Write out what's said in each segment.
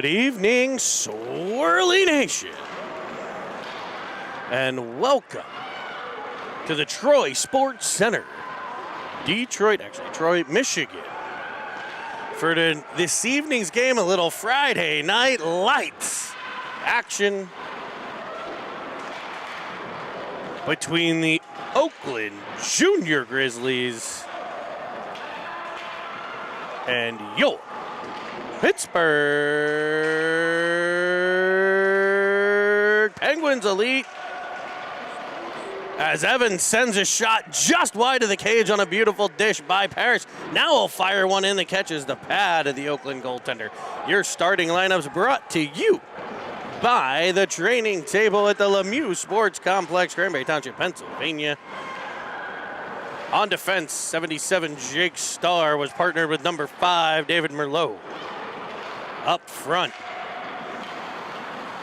Good evening, Swirly Nation, and welcome to the Troy Sports Center, Troy, Michigan. For this evening's game, a little Friday Night Lights action between the Oakland Junior Grizzlies and your Pittsburgh Penguins elite, as Evans sends a shot just wide of the cage on a beautiful dish by Parrish. Now he'll fire one in that catches the pad of the Oakland goaltender. Your starting lineups brought to you by the training table at the Lemieux Sports Complex, Cranberry Township, Pennsylvania. On defense, 77 Jake Starr was partnered with number 5 David Merlot. Up front,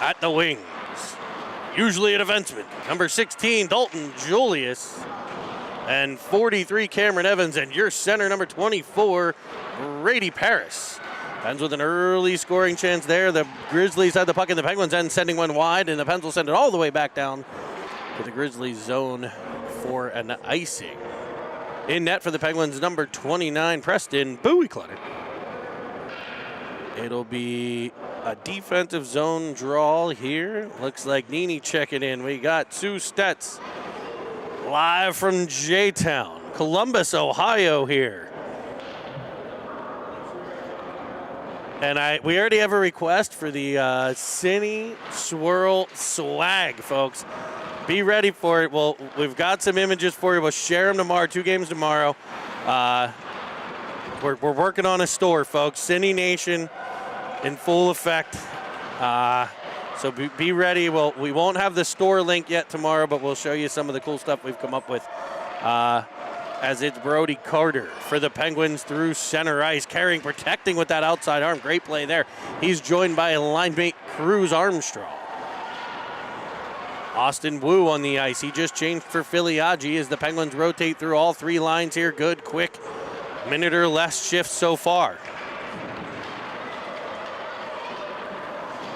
at the wings, usually a defenseman, number 16 Dalton Julius, and 43 Cameron Evans, and your center, number 24 Brady Paris. Ends with an early scoring chance there. The Grizzlies had the puck in the Penguins' end, sending one wide, and the Pens will send it all the way back down to the Grizzlies' zone for an icing. In net for the Penguins, number 29 Preston Bowie Clutter. It'll be a defensive zone draw here. Looks like Nini checking in. We got Sue Stetz live from J-Town, Columbus, Ohio here. And we already have a request for the Cine Swirl swag, folks. Be ready for it. Well, we've got some images for you. We'll share them tomorrow, 2 games tomorrow. We're working on a store, folks. Cine Nation in full effect. So be ready. Well, we won't have the store link yet tomorrow, but we'll show you some of the cool stuff we've come up with. As it's Brody Carter for the Penguins through center ice, carrying, protecting with that outside arm. Great play there. He's joined by line mate Cruz Armstrong. Austin Wu on the ice. He just changed for Filiaggi as the Penguins rotate through all 3 lines here. Good, quick, minute or less shift so far.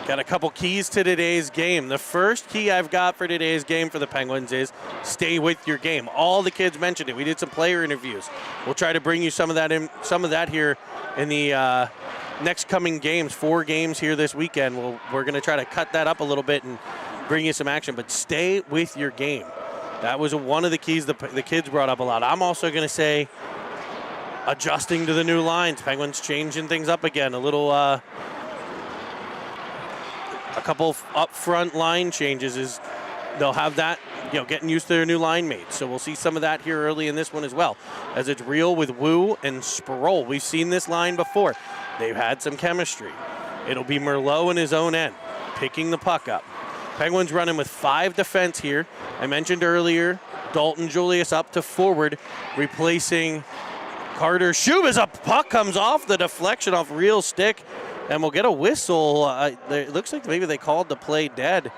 Got a couple keys to today's game. The first key I've got for today's game for the Penguins is stay with your game. All the kids mentioned it. We did some player interviews. We'll try to bring you some of that here in the next coming games. 4 games here this weekend. We're going to try to cut that up a little bit and bring you some action. But stay with your game. That was one of the keys the kids brought up a lot. I'm also going to say adjusting to the new lines. Penguins changing things up again. A couple up front line changes is they'll have that, getting used to their new line mates. So we'll see some of that here early in this one as well, as it's real with Wu and Sproul. We've seen this line before. They've had some chemistry. It'll be Merlot in his own end, picking the puck up. Penguins running with 5 defense here. I mentioned earlier, Dalton Julius up to forward, replacing Carter Shub as a puck comes off the deflection off real stick. And we'll get a whistle. It looks like maybe they called the play dead.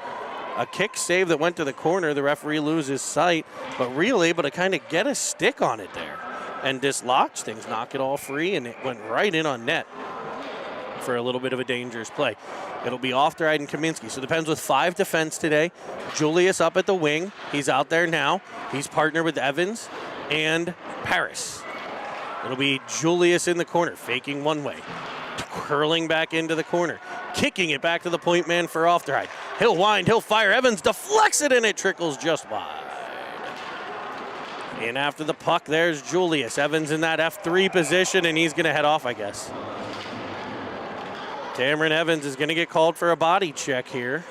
A kick save that went to the corner. The referee loses sight, but real able to kind of get a stick on it there and dislodge things, knock it all free, and it went right in on net for a little bit of a dangerous play. It'll be Ofteride and Kaminsky. So the Pens with 5 defense today. Julius up at the wing. He's out there now. He's partnered with Evans and Paris. It'll be Julius in the corner, faking one way. Curling back into the corner, kicking it back to the point man for Ofteride. He'll wind, he'll fire. Evans deflects it, and it trickles just wide. And after the puck, there's Julius. Evans in that F3 position, and he's going to head off, I guess. Cameron Evans is going to get called for a body check here.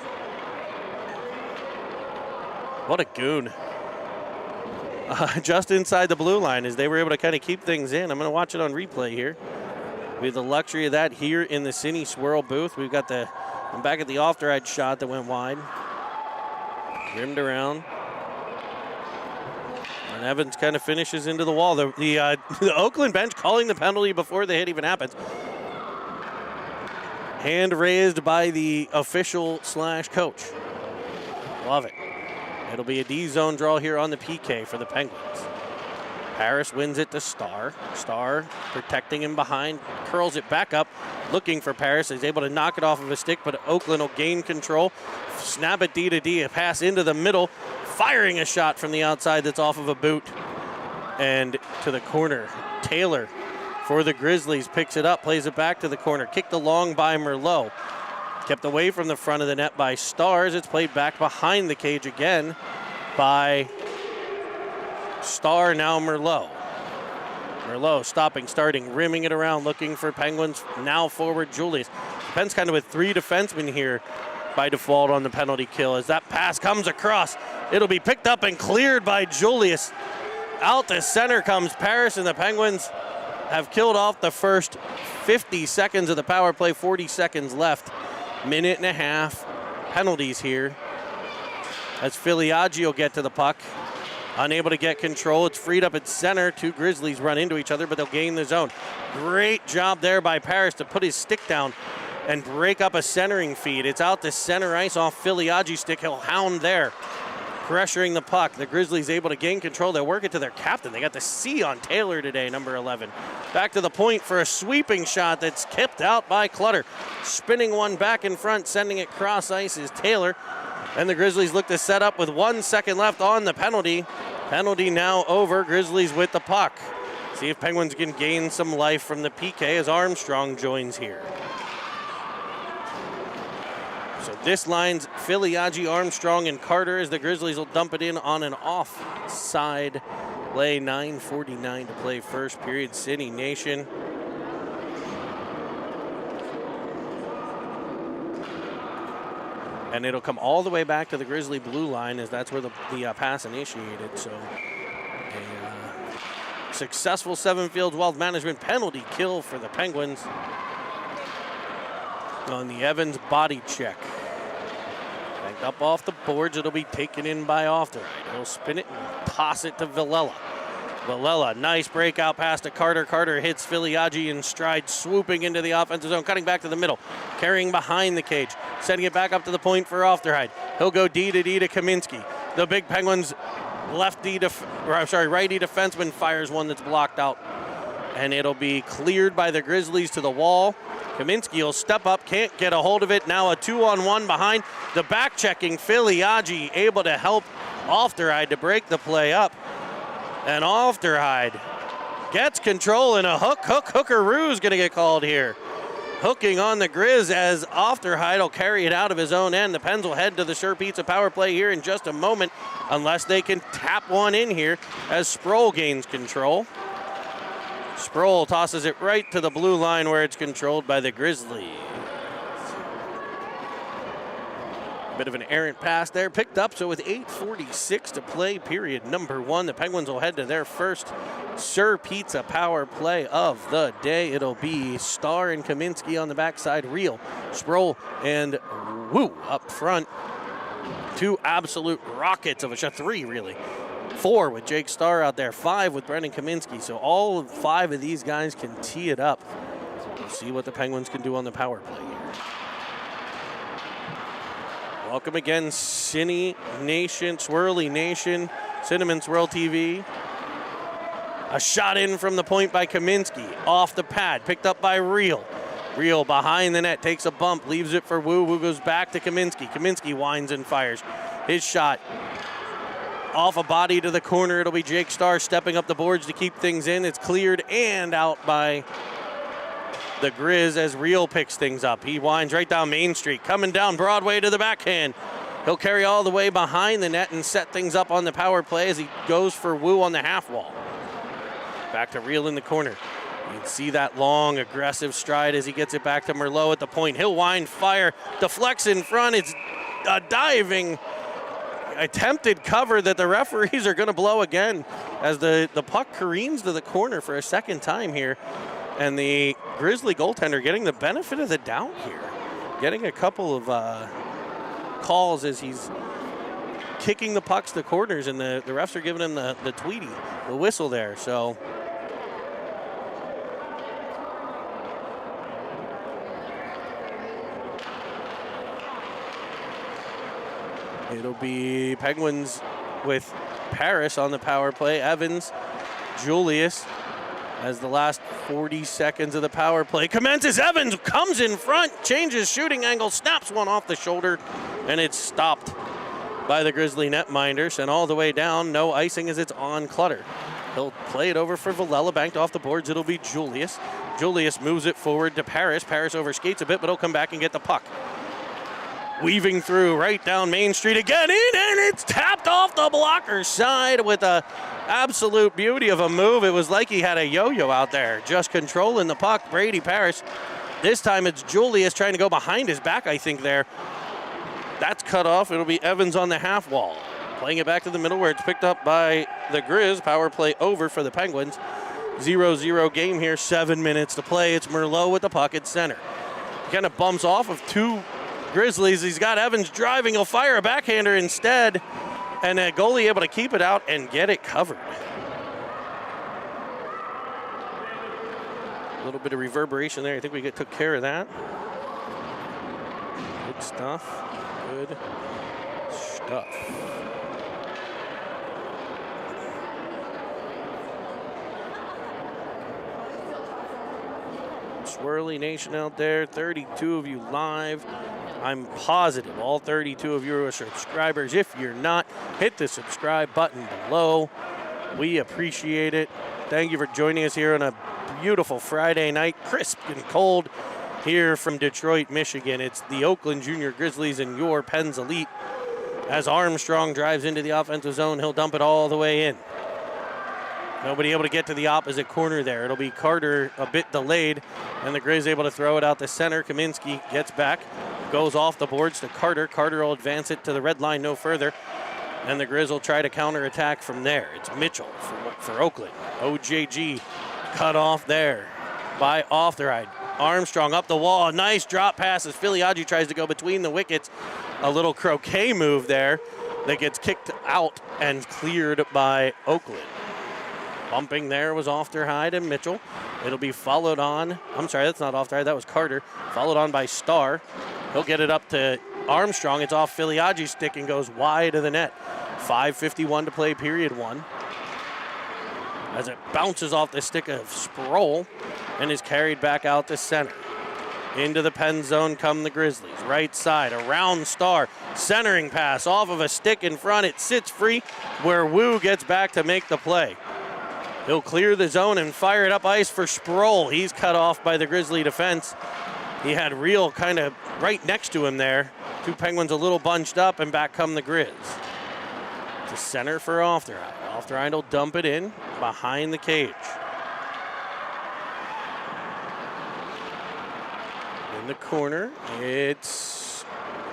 What a goon. Just inside the blue line as they were able to kind of keep things in. I'm going to watch it on replay here. We have the luxury of that here in the Cine Swirl booth. We've got I'm back at the off-the-ride shot that went wide. Rimmed around. And Evans kind of finishes into the wall. The Oakland bench calling the penalty before the hit even happens. Hand raised by the official / coach. Love it. It'll be a D-zone draw here on the PK for the Penguins. Harris wins it to Starr. Starr protecting him behind, curls it back up, looking for Paris. He's able to knock it off of a stick, but Oakland will gain control. Snap it D to D, a pass into the middle, firing a shot from the outside that's off of a boot. And to the corner, Taylor for the Grizzlies picks it up, plays it back to the corner, kicked along by Merlot. Kept away from the front of the net by Stars. It's played back behind the cage again by Starr, now Merlot. Merlot stopping, starting, rimming it around, looking for Penguins. Now forward Julius. Penn's kind of with 3 defensemen here by default on the penalty kill. As that pass comes across, it'll be picked up and cleared by Julius. Out to center comes Paris, and the Penguins have killed off the first 50 seconds of the power play, 40 seconds left. Minute and a half penalties here as Filiaggi will get to the puck. Unable to get control. It's freed up at center. 2 Grizzlies run into each other, but they'll gain the zone. Great job there by Paris to put his stick down and break up a centering feed. It's out to center ice off Filiaggi's stick. He'll hound there, pressuring the puck. The Grizzlies able to gain control. They work it to their captain. They got the C on Taylor today, number 11. Back to the point for a sweeping shot that's kept out by Clutter. Spinning one back in front, sending it cross ice is Taylor. And the Grizzlies look to set up with 1 second left on the penalty. Penalty now over. Grizzlies with the puck. See if Penguins can gain some life from the PK as Armstrong joins here. So this line's Filiaggi, Armstrong, and Carter as the Grizzlies will dump it in on an offside play. 9:49 to play first period. City Nation. And it'll come all the way back to the Grizzly blue line as that's where the pass initiated. So a successful Seven Fields Wealth Management penalty kill for the Penguins on the Evans body check. Banked up off the boards. It'll be taken in by Ofterite. He'll spin it and toss it to Villela. Villela, nice breakout pass to Carter. Carter hits Filiaggi in stride, swooping into the offensive zone, cutting back to the middle, carrying behind the cage, setting it back up to the point for Ofterheide. He'll go D to D to Kaminsky. The big Penguins righty defenseman fires one that's blocked out, and it'll be cleared by the Grizzlies to the wall. Kaminsky will step up, can't get a hold of it. Now a 2-on-1 behind. The back-checking Filiaggi able to help Ofterheide to break the play up. And Ofterheide gets control and a hookaroo is going to get called here. Hooking on the Grizz as Ofterheide will carry it out of his own end. The Pens will head to the Sure Pizza power play here in just a moment, unless they can tap one in here as Sproul gains control. Sproul tosses it right to the blue line where it's controlled by the Grizzlies. Bit of an errant pass there, picked up. So with 8:46 to play, period number 1, the Penguins will head to their first Sir Pizza power play of the day. It'll be Starr and Kaminsky on the backside, Reel, Sproul, and Wu up front. 2 absolute rockets of a shot, 3 really. 4 with Jake Starr out there, 5 with Brendan Kaminsky. So all 5 of these guys can tee it up. We'll see what the Penguins can do on the power play here. Welcome again, Cine Nation, Swirly Nation, Cinnamon Swirl TV. A shot in from the point by Kaminsky, off the pad, picked up by Reel. Reel behind the net, takes a bump, leaves it for Wu. Wu goes back to Kaminsky. Kaminsky winds and fires. His shot off a body to the corner. It'll be Jake Starr stepping up the boards to keep things in. It's cleared and out by the Grizz as Reel picks things up. He winds right down Main Street, coming down Broadway to the backhand. He'll carry all the way behind the net and set things up on the power play as he goes for Wu on the half wall. Back to Reel in the corner. You can see that long, aggressive stride as he gets it back to Merlot at the point. He'll wind, fire, deflects in front. It's a diving, attempted cover that the referees are going to blow again as the puck careens to the corner for a second time here. And the Grizzly goaltender getting the benefit of the doubt here. Getting a couple of calls as he's kicking the pucks to corners, and the refs are giving him the Tweety, the whistle there. So it'll be Penguins with Paris on the power play. Evans Julius, as the last 40 seconds of the power play commences. Evans comes in front, changes shooting angle, snaps one off the shoulder, and it's stopped by the Grizzly netminder. Sent all the way down. No icing as it's on Clutter. He'll play it over for Villela, banked off the boards. It'll be Julius. Julius moves it forward to Paris. Paris overskates a bit, but he'll come back and get the puck. Weaving through right down Main Street again, in, and it's tapped off the blocker's side with a absolute beauty of a move. It was like he had a yo-yo out there, just controlling the puck. Brady Paris. This time it's Julius trying to go behind his back, I think, there. That's cut off. It'll be Evans on the half wall. Playing it back to the middle where it's picked up by the Grizz. Power play over for the Penguins. 0-0 game here, 7 minutes to play. It's Merlot with the puck at center. Kind of bumps off of two Grizzlies. He's got Evans driving. He'll fire a backhander instead. And a goalie able to keep it out and get it covered. A little bit of reverberation there. I think we took care of that. Good stuff. Good stuff. Swirly Nation out there, 32 of you live. I'm positive all 32 of you are subscribers. If you're not, hit the subscribe button below. We appreciate it. Thank you for joining us here on a beautiful Friday night, crisp and cold here from Detroit, Michigan. It's the Oakland Junior Grizzlies and your Pens Elite. As Armstrong drives into the offensive zone, he'll dump it all the way in. Nobody able to get to the opposite corner there. It'll be Carter a bit delayed, and the Grizz able to throw it out the center. Kaminsky gets back, goes off the boards to Carter. Carter will advance it to the red line no further, and the Grizz will try to counterattack from there. It's Mitchell for Oakland. OJG cut off there by Oftheride. Armstrong up the wall. Nice drop pass as Filiaggi tries to go between the wickets. A little croquet move there that gets kicked out and cleared by Oakland. Bumping there was Oftheride and Mitchell. It'll be followed on. I'm sorry, that's not Oftheride. That was Carter. Followed on by Starr. He'll get it up to Armstrong. It's off Filiaggi's stick and goes wide of the net. 5:51 to play, period one. As it bounces off the stick of Sproul and is carried back out to center. Into the pen zone come the Grizzlies. Right side, around Starr. Centering pass off of a stick in front. It sits free where Wu gets back to make the play. He'll clear the zone and fire it up ice for Sproul. He's cut off by the Grizzly defense. He had Real kind of right next to him there. Two Penguins a little bunched up, and back come the Grizz. To center for Oftheride. Oftheride will dump it in behind the cage. In the corner, it's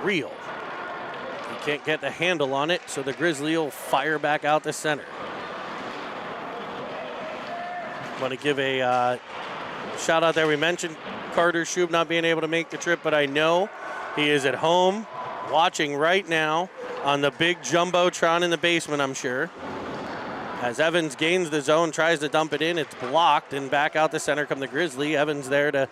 Real. He can't get the handle on it, so the Grizzly will fire back out the center. Want to give a shout out there. We mentioned Carter Shub not being able to make the trip, but I know he is at home watching right now on the big Jumbotron in the basement, I'm sure. As Evans gains the zone, tries to dump it in, it's blocked, and back out the center come the Grizzly. Evans there to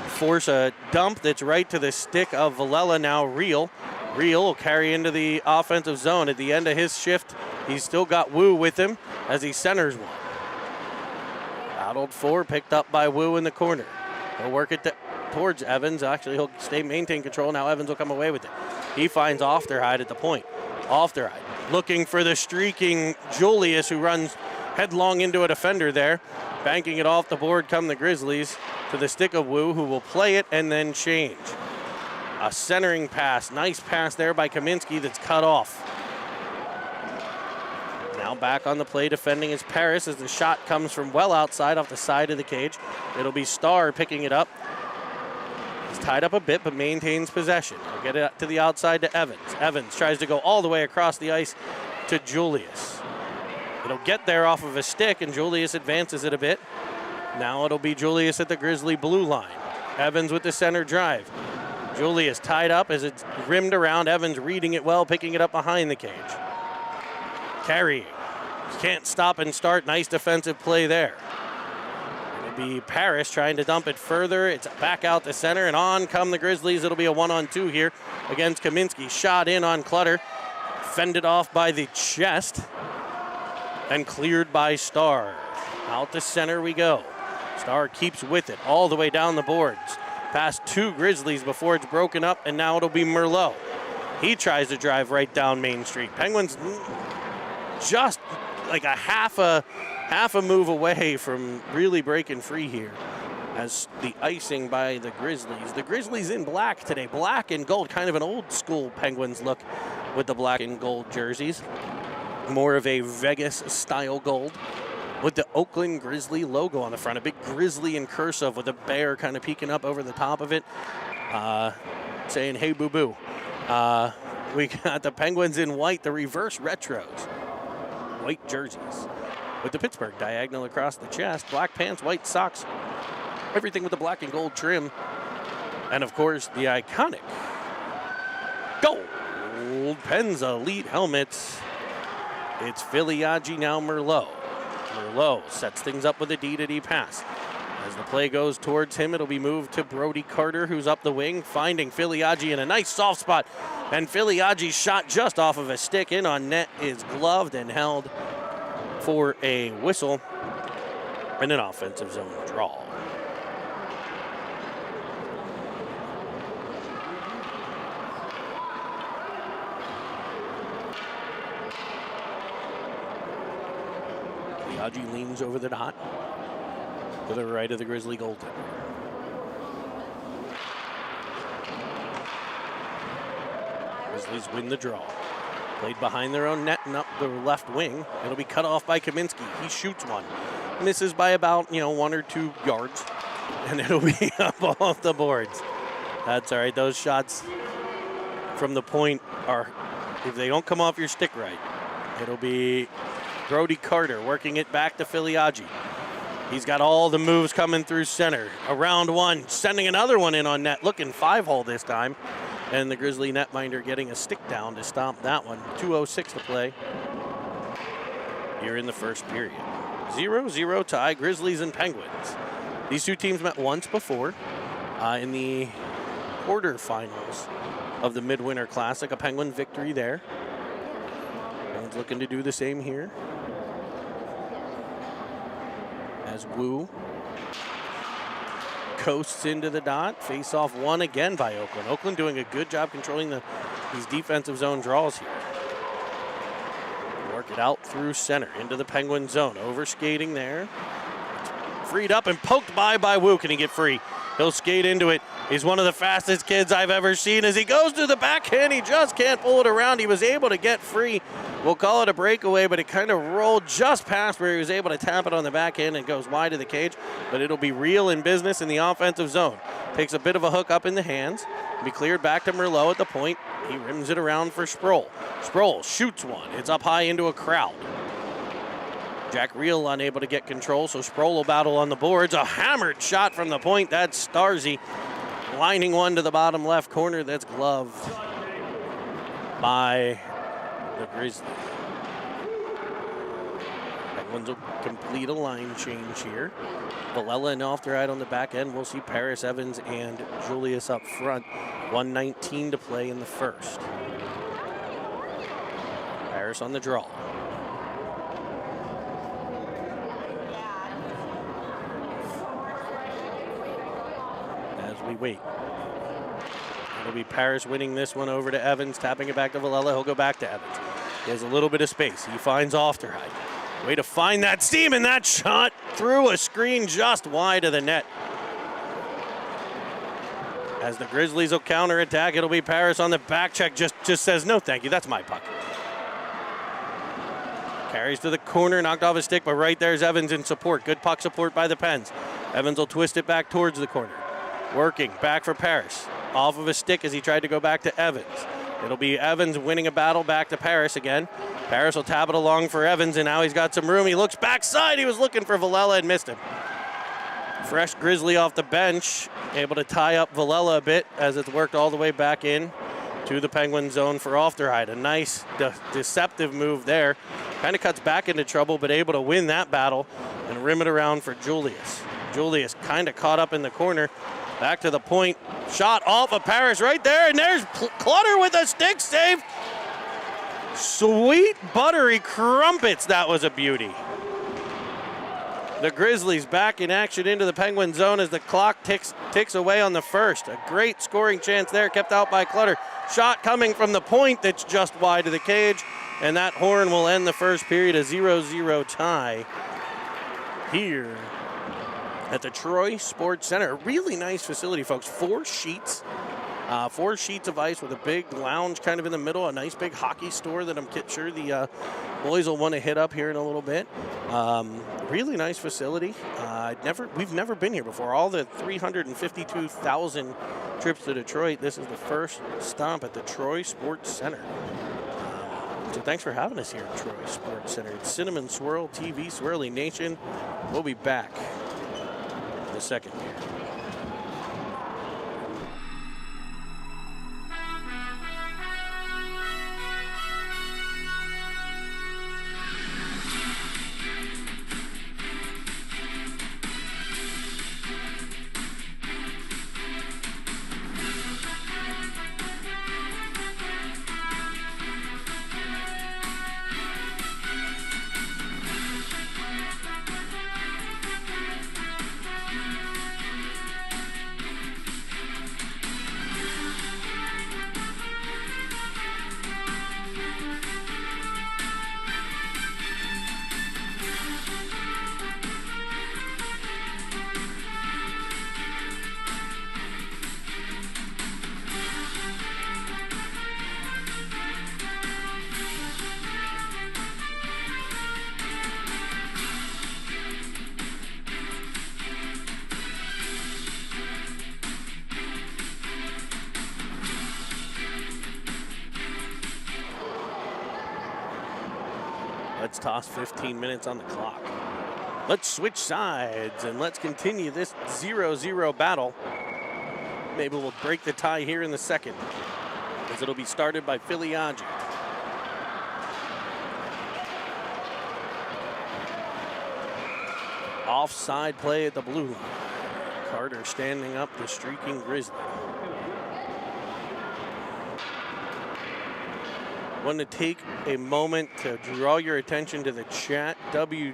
force a dump that's right to the stick of Villela, now Real. Real will carry into the offensive zone. At the end of his shift, he's still got Wu with him as he centers one. Battled for, picked up by Wu in the corner. He'll work it towards Evans. Actually, he'll maintain control. Now Evans will come away with it. He finds Oftheride at the point. Oftheride looking for the streaking Julius, who runs headlong into a defender there. Banking it off the board come the Grizzlies to the stick of Wu, who will play it and then change. A centering pass. Nice pass there by Kaminsky that's cut off. Now back on the play defending is Paris as the shot comes from well outside off the side of the cage. It'll be Starr picking it up. He's tied up a bit but maintains possession. He'll get it to the outside to Evans. Evans tries to go all the way across the ice to Julius. It'll get there off of a stick and Julius advances it a bit. Now it'll be Julius at the Grizzly blue line. Evans with the center drive. Julius tied up as it's rimmed around. Evans reading it well, picking it up behind the cage. Carrying. Can't stop and start. Nice defensive play there. It'll be Paris trying to dump it further. It's back out the center, and on come the Grizzlies. It'll be a 1-on-2 here against Kaminsky. Shot in on Clutter. Fended off by the chest. and cleared by Starr. Out to center we go. Starr keeps with it all the way down the boards. Past 2 Grizzlies before it's broken up, and now it'll be Merlot. He tries to drive right down Main Street. Penguins just like a half a move away from really breaking free here. As the icing by the Grizzlies. The Grizzlies in black today. Black and gold, kind of an old school Penguins look with the black and gold jerseys. More of a Vegas style gold with the Oakland Grizzly logo on the front. A big grizzly in cursive with a bear kind of peeking up over the top of it, saying, hey, boo-boo. We got the Penguins in white, the reverse retros. White jerseys with the Pittsburgh diagonal across the chest. Black pants, white socks. Everything with the black and gold trim. And, of course, the iconic gold Penza Elite helmets. It's Filiaggi, now Merlot. Merlot sets things up with a D-to-D pass. As the play goes towards him, it'll be moved to Brody Carter, who's up the wing, finding Filiaggi in a nice soft spot. And Filiaggi's shot just off of a stick in on net is gloved and held for a whistle and an offensive zone draw. Filiaggi leans over the dot to the right of the Grizzly goaltender. Grizzlies win the draw. Played behind their own net and up the left wing. It'll be cut off by Kaminsky. He shoots one. Misses by about, 1 or 2 yards. And it'll be up off the boards. That's all right. Those shots from the point are, if they don't come off your stick right, it'll be Brody Carter working it back to Filiaggi. He's got all the moves coming through center. Around one, sending another one in on net, looking 5-hole this time. And the Grizzly netminder getting a stick down to stop that one. 2:06 to play here in the first period. 0-0 tie, Grizzlies and Penguins. These two teams met once before in the quarterfinals of the Midwinter Classic. A Penguin victory there. Penguins looking to do the same here. As Wu coasts into the dot. Face off one again by Oakland. Oakland doing a good job controlling these defensive zone draws here. Work it out through center into the Penguin zone. Over skating there. Freed up and poked by Wu. Can he get free? He'll skate into it. He's one of the fastest kids I've ever seen. As he goes to the backhand, he just can't pull it around. He was able to get free. We'll call it a breakaway, but it kind of rolled just past where he was able to tap it on the backhand and goes wide of the cage. But it'll be real in business in the offensive zone. Takes a bit of a hook up in the hands. Be cleared back to Merlot at the point. He rims it around for Sproul. Sproul shoots one. It's up high into a crowd. Jack Reel unable to get control, so Sproul will battle on the boards. A hammered shot from the point. That's Starzy lining one to the bottom left corner. That's gloved by the Grizzlies. Penguins will complete a line change here. Villela and off the right on the back end. We'll see Paris, Evans, and Julius up front. 1:19 to play in the first. Paris on the draw. We wait. It'll be Paris winning this one over to Evans, tapping it back to Villela. He'll go back to Evans. He has a little bit of space. He finds Ofterheide. Way to find that seam, and that shot through a screen just wide of the net. As the Grizzlies will counterattack, it'll be Paris on the back check. Just says, no, thank you. That's my puck. Carries to the corner, knocked off his stick, but right there's Evans in support. Good puck support by the Pens. Evans will twist it back towards the corner. Working back for Paris. Off of his stick as he tried to go back to Evans. It'll be Evans winning a battle back to Paris again. Paris will tap it along for Evans, and now he's got some room. He looks backside. He was looking for Villela and missed him. Fresh Grizzly off the bench, able to tie up Villela a bit as it's worked all the way back in to the Penguin zone for Ofterheide. A nice deceptive move there. Kind of cuts back into trouble, but able to win that battle and rim it around for Julius. Julius kind of caught up in the corner. Back to the point. Shot off of Paris right there, and there's Clutter with a stick save. Sweet buttery crumpets, that was a beauty. The Grizzlies back in action into the Penguin zone as the clock ticks away on the first. A great scoring chance there, kept out by Clutter. Shot coming from the point that's just wide of the cage, and that horn will end the first period, a 0-0 tie here at the Troy Sports Center. A really nice facility, folks. 4 sheets of ice with a big lounge kind of in the middle, a nice big hockey store that I'm sure the boys will want to hit up here in a little bit. Really nice facility. We've never been here before. All the 352,000 trips to Detroit, this is the first stop at the Troy Sports Center. So thanks for having us here at Troy Sports Center. It's Cinnamon Swirl TV, Swirly Nation. We'll be back in a second here. Let's toss 15 minutes on the clock. Let's switch sides and let's continue this 0-0 battle. Maybe we'll break the tie here in the second, as it'll be started by Filiaggi. Offside play at the blue line. Carter standing up the streaking Grizzly. Want to take a moment to draw your attention to the chat, www.cinetv.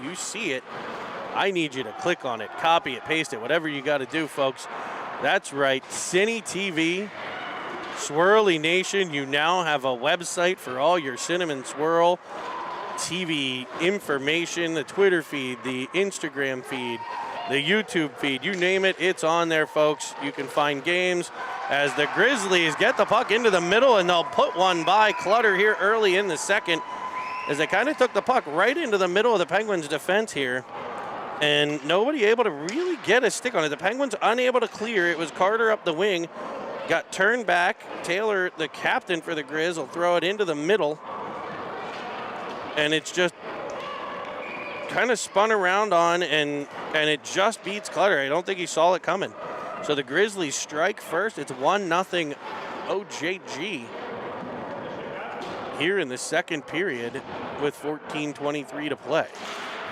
You see it. I need you to click on it, copy it, paste it, whatever you got to do, folks. That's right, Cine TV, Swirly Nation. You now have a website for all your Cinnamon Swirl TV information, the Twitter feed, the Instagram feed, the YouTube feed, you name it, it's on there, folks. You can find games as the Grizzlies get the puck into the middle, and they'll put one by Clutter here early in the second, as they kind of took the puck right into the middle of the Penguins' defense here, and nobody able to really get a stick on it. The Penguins unable to clear. It was Carter up the wing, got turned back. Taylor, the captain for the Grizz, will throw it into the middle, and it's just kind of spun around on, and it just beats Clutter. I don't think he saw it coming. So the Grizzlies strike first. It's 1-0 OJG here in the second period with 14:23 to play.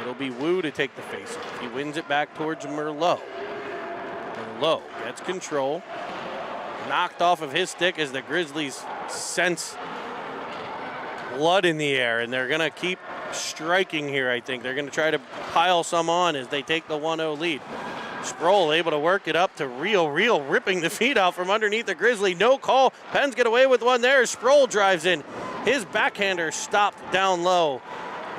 It'll be Wu to take the faceoff. He wins it back towards Merlot. Merlot gets control. Knocked off of his stick as the Grizzlies sense blood in the air, and they're going to keep striking here, I think. They're going to try to pile some on as they take the 1-0 lead. Sproul able to work it up to Real ripping the feed out from underneath the Grizzly. No call. Pens get away with one there. Sproul drives in. His backhander stopped down low.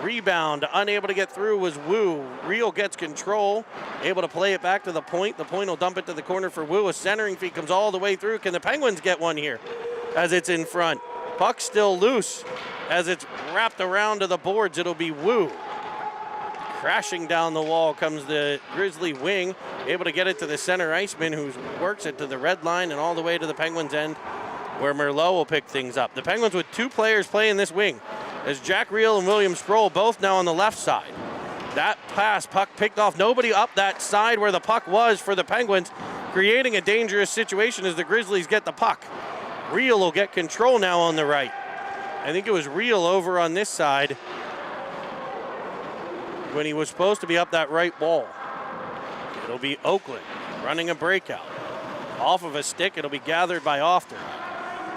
Rebound, unable to get through was Wu. Real gets control, able to play it back to the point. The point will dump it to the corner for Wu. A centering feed comes all the way through. Can the Penguins get one here as it's in front? Puck still loose as it's wrapped around to the boards. It'll be Wu. Crashing down the wall comes the Grizzly wing, able to get it to the center iceman, who works it to the red line and all the way to the Penguins' end, where Merlot will pick things up. The Penguins with 2 players playing this wing, as Jack Reel and William Sproul both now on the left side. That pass, puck picked off. Nobody up that side where the puck was for the Penguins, creating a dangerous situation as the Grizzlies get the puck. Reel will get control now on the right. I think it was Reel over on this side when he was supposed to be up that right wall. It'll be Oakland running a breakout. Off of a stick, it'll be gathered by Ofter.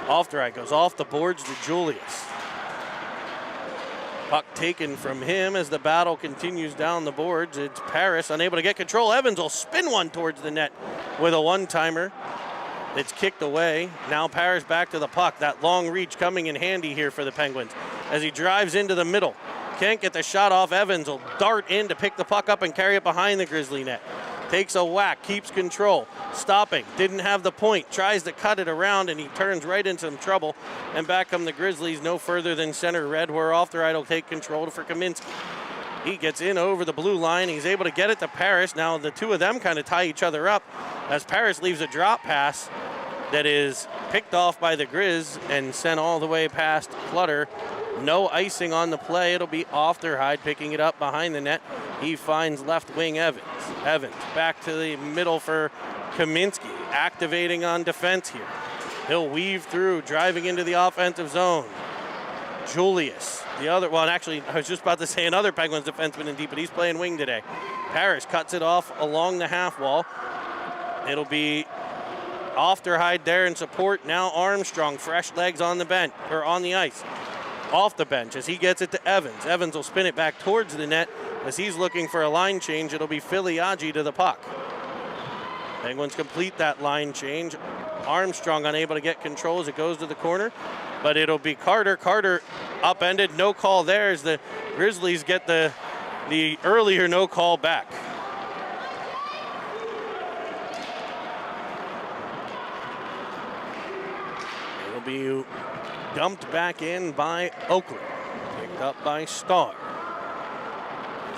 Off the right, goes off the boards to Julius. Puck taken from him as the battle continues down the boards. It's Paris unable to get control. Evans will spin one towards the net with a one-timer. It's kicked away. Now Paris back to the puck. That long reach coming in handy here for the Penguins as he drives into the middle. Can't get the shot off. Evans will dart in to pick the puck up and carry it behind the Grizzly net. Takes a whack, keeps control, stopping, didn't have the point, tries to cut it around, and he turns right into some trouble. And back come the Grizzlies, no further than center red, where off the right will take control for Kaminsky. He gets in over the blue line. He's able to get it to Paris. Now the two of them kind of tie each other up as Paris leaves a drop pass that is picked off by the Grizz and sent all the way past Clutter. No icing on the play. It'll be Ofterhide picking it up behind the net. He finds left wing Evans. Evans back to the middle for Kaminsky, activating on defense here. He'll weave through, driving into the offensive zone. Julius, the other, well, actually, I was just about to say another Penguins defenseman in deep, but he's playing wing today. Paris cuts it off along the half wall. It'll be Ofterhide there in support. Now Armstrong, fresh legs on the bench, or on the ice. Off the bench as he gets it to Evans. Evans will spin it back towards the net as he's looking for a line change. It'll be Filiaggi to the puck. Penguins complete that line change. Armstrong unable to get control as it goes to the corner, but it'll be Carter. Carter upended, no call there as the Grizzlies get the earlier no call back. It'll be dumped back in by Oakland. Picked up by Starr.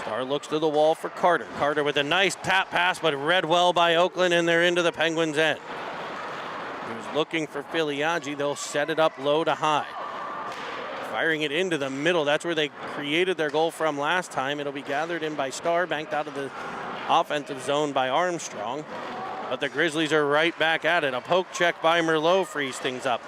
Starr looks to the wall for Carter. Carter with a nice tap pass, but read well by Oakland, and they're into the Penguins' end. He was looking for Filiaggi. They'll set it up low to high. Firing it into the middle. That's where they created their goal from last time. It'll be gathered in by Starr, banked out of the offensive zone by Armstrong. But the Grizzlies are right back at it. A poke check by Merlot frees things up.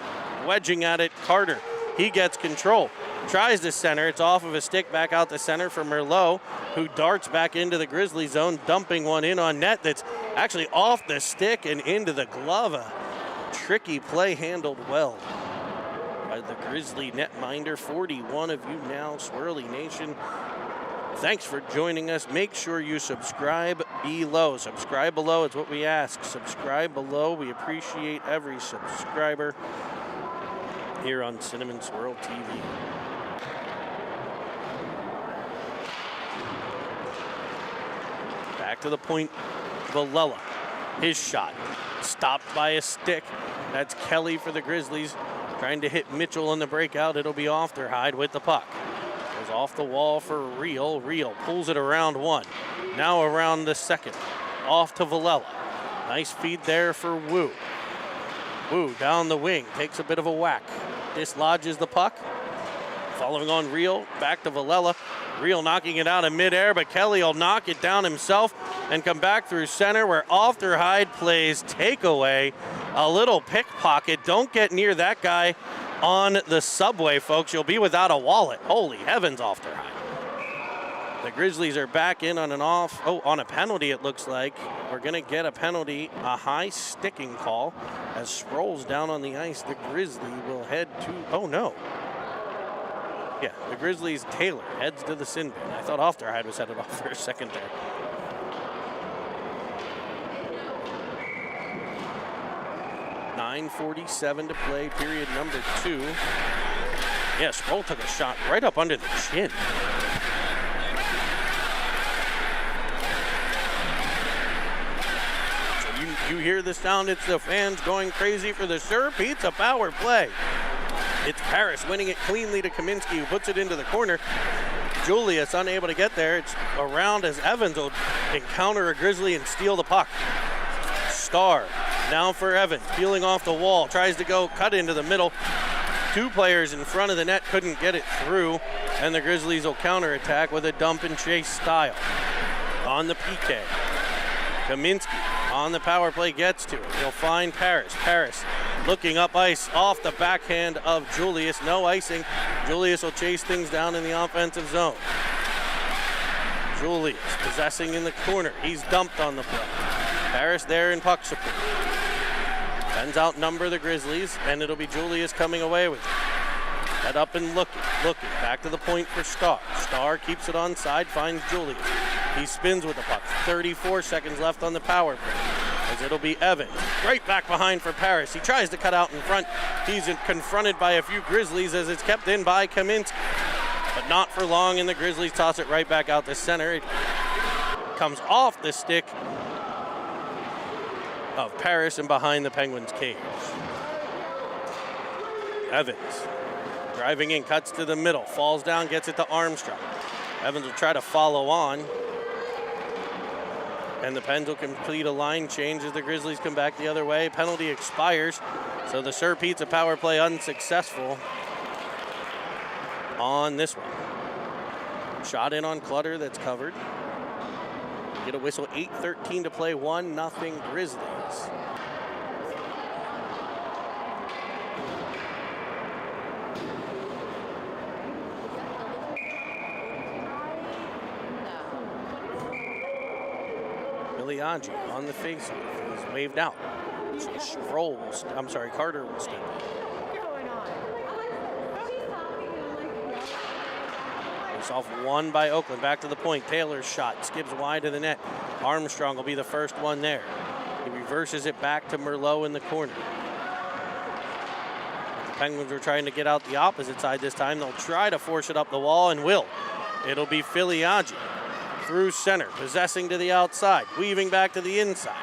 Wedging at it, Carter. He gets control. Tries to center. It's off of a stick back out the center for Merlot, who darts back into the Grizzly zone, dumping one in on net that's actually off the stick and into the glove. A tricky play handled well by the Grizzly netminder. 41 of you now, Swirly Nation. Thanks for joining us. Make sure you subscribe below. Subscribe below, it's what we ask. Subscribe below. We appreciate every subscriber here on Cinnamon Swirl TV. Back to the point, Villela. His shot stopped by a stick. That's Kelly for the Grizzlies, trying to hit Mitchell on the breakout. It'll be Ofterhide with the puck. Goes off the wall for Reel. Reel pulls it around one. Now around the second. Off to Villela. Nice feed there for Wu. Wu down the wing, takes a bit of a whack. Dislodges the puck. Following on Reel, back to Villela. Reel knocking it out in midair, but Kelly will knock it down himself and come back through center where Ofterhide plays takeaway. A little pickpocket. Don't get near that guy on the subway, folks. You'll be without a wallet. Holy heavens, Ofterhide. The Grizzlies are back in on on a penalty, it looks like. We're going to get a penalty, a high sticking call. As Sproul's down on the ice, the Grizzly will head to, oh no. Yeah, the Grizzlies' Taylor heads to the sin bin. I thought Ofterhide was headed off for a second there. .9:47 to play, period number 2. Yeah, Sproul took a shot right up under the chin. You hear the sound, it's the fans going crazy for the Sir Pizza power play. It's Paris winning it cleanly to Kaminsky, who puts it into the corner. Julius unable to get there. It's around as Evans will encounter a Grizzly and steal the puck. Starr now for Evans, peeling off the wall, tries to go cut into the middle. Two players in front of the net couldn't get it through, and the Grizzlies will counterattack with a dump and chase style. On the PK, Kaminsky on the power play gets to it. He'll find Paris. Paris looking up ice off the backhand of Julius. No icing. Julius will chase things down in the offensive zone. Julius possessing in the corner. He's dumped on the play. Paris there in puck support. Pens outnumber the Grizzlies, and it'll be Julius coming away with it. Head up and looking. Back to the point for Starr. Starr keeps it onside, finds Julius. He spins with the puck. 34 seconds left on the power play. As it'll be Evans. Right back behind for Paris. He tries to cut out in front. He's confronted by a few Grizzlies as it's kept in by Kaminsky. But not for long, and the Grizzlies toss it right back out to center. It comes off the stick of Paris and behind the Penguins' cage. Evans driving in, cuts to the middle, falls down, gets it to Armstrong. Evans will try to follow on. And the Pens will complete a line change as the Grizzlies come back the other way. Penalty expires, so the Sir Pizza power play unsuccessful on this one. Shot in on Clutter, that's covered. Get a whistle, 8:13 to play, 1-0 Grizzlies. Miliagi on the faceoff. He's waved out. Carter will step in. Face-off won by Oakland. Back to the point. Taylor's shot skips wide of the net. Armstrong will be the first one there. He reverses it back to Merlot in the corner. The Penguins are trying to get out the opposite side this time. They'll try to force it up the wall and will. It'll be Filiaggi through center, possessing to the outside, weaving back to the inside.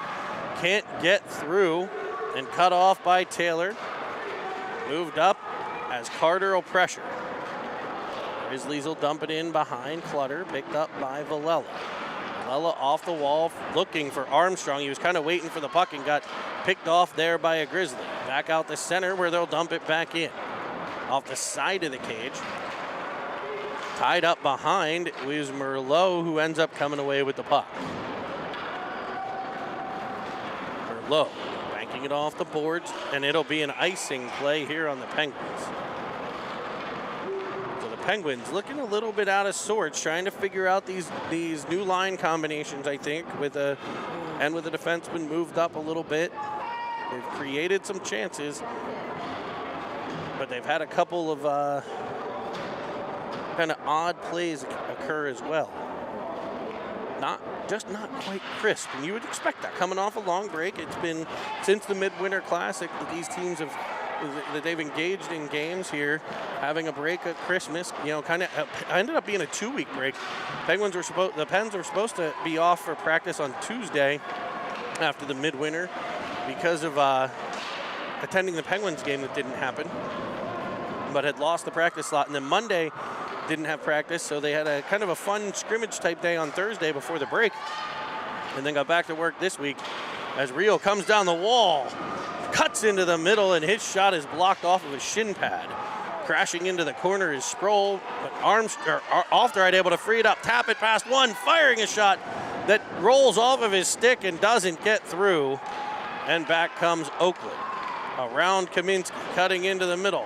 Can't get through and cut off by Taylor. Moved up as Carter will pressure. Grizzlies will dump it in behind Clutter, picked up by Villela. Villela off the wall, looking for Armstrong. He was kind of waiting for the puck and got picked off there by a Grizzly. Back out the center where they'll dump it back in. Off the side of the cage. Tied up behind was Merlot, who ends up coming away with the puck. Merlot banking it off the boards, and it'll be an icing play here on the Penguins. So the Penguins looking a little bit out of sorts, trying to figure out these new line combinations, I think, with the defenseman moved up a little bit. They've created some chances, but they've had a couple of kind of odd plays occur as well. Not quite crisp, and you would expect that coming off a long break. It's been since the Midwinter Classic that these teams that they've engaged in games here, having a break at Christmas. Kind of ended up being a 2-week break. The Pens were supposed to be off for practice on Tuesday after the Midwinter because of attending the Penguins game that didn't happen, but had lost the practice slot, and then Monday didn't have practice, so they had a kind of a fun scrimmage type day on Thursday before the break, and then got back to work this week as Rio comes down the wall, cuts into the middle, and his shot is blocked off of a shin pad. Crashing into the corner is Sproul, but Alfteride able to free it up, tap it past one, firing a shot that rolls off of his stick and doesn't get through, and back comes Oakland. Around Kaminsky, cutting into the middle.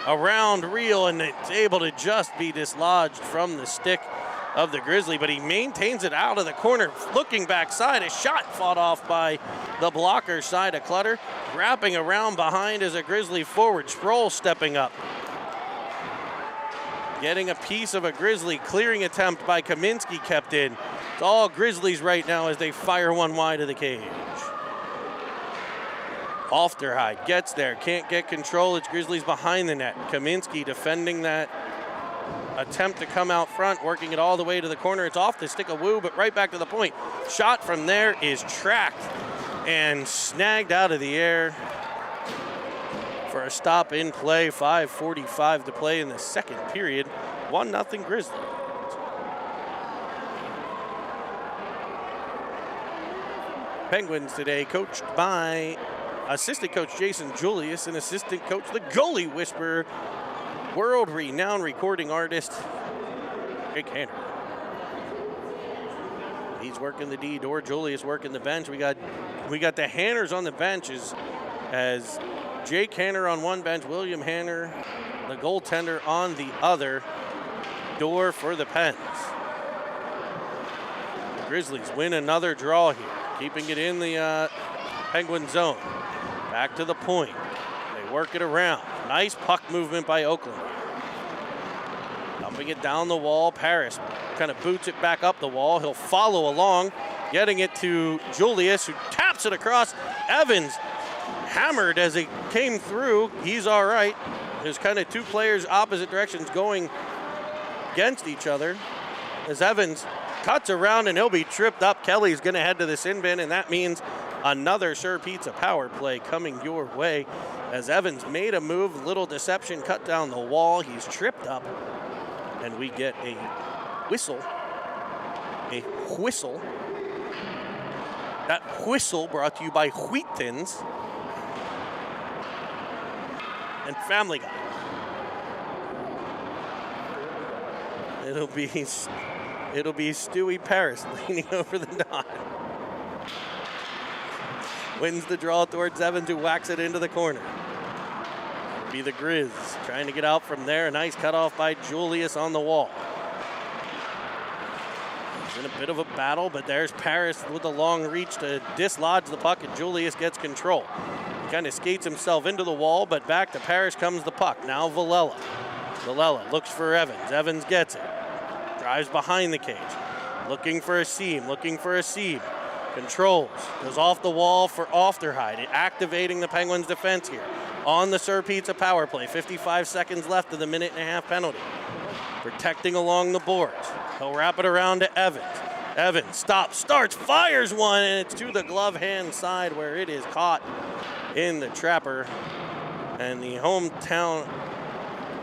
Around Reel, and it's able to just be dislodged from the stick of the Grizzly, but he maintains it out of the corner, looking backside. A shot fought off by the blocker side of Clutter. Wrapping around behind as a Grizzly forward. Sproul stepping up. Getting a piece of a Grizzly clearing attempt by Kaminsky kept in. It's all Grizzlies right now as they fire one wide of the cage. Alfteride gets there, can't get control. It's Grizzlies behind the net. Kaminsky defending that attempt to come out front, working it all the way to the corner. It's off the stick of Wu, but right back to the point. Shot from there is tracked and snagged out of the air for a stop in play. 5:45 to play in the second period. 1-0 Grizzlies. Penguins today coached by assistant coach Jason Julius and assistant coach, the goalie whisperer, world-renowned recording artist, Jake Hanner. He's working the D door. Julius working the bench. We got the Hanners on the benches as Jake Hanner on one bench, William Hanner, the goaltender, on the other. Door for the Pens. The Grizzlies win another draw here, keeping it in the Penguin zone. Back to the point. They work it around. Nice puck movement by Oakland. Dumping it down the wall. Paris kind of boots it back up the wall. He'll follow along, getting it to Julius, who taps it across. Evans hammered as it came through. He's all right. There's kind of two players opposite directions going against each other. As Evans cuts around and he'll be tripped up. Kelly's going to head to the sin bin, and that means another Sir Pizza power play coming your way. As Evans made a move, little deception, cut down the wall. He's tripped up, and we get a whistle. A whistle. That whistle brought to you by Wheat Thins and Family Guy. It'll be Stewie Paris leaning over the dot. Wins the draw towards Evans, who whacks it into the corner. It'll be the Grizz trying to get out from there. A nice cutoff by Julius on the wall. He's in a bit of a battle, but there's Paris with a long reach to dislodge the puck, and Julius gets control. He kind of skates himself into the wall, but back to Paris comes the puck. Now Villela. Villela looks for Evans. Evans gets it. Drives behind the cage. Looking for a seam. Controls. Goes off the wall for Ofterhide. Activating the Penguins' defense here. On the Sir Pizza power play. 55 seconds left of the minute-and-a-half penalty. Protecting along the boards. He'll wrap it around to Evans. Evans stops, starts, fires one, and it's to the glove hand side where it is caught in the trapper. And the hometown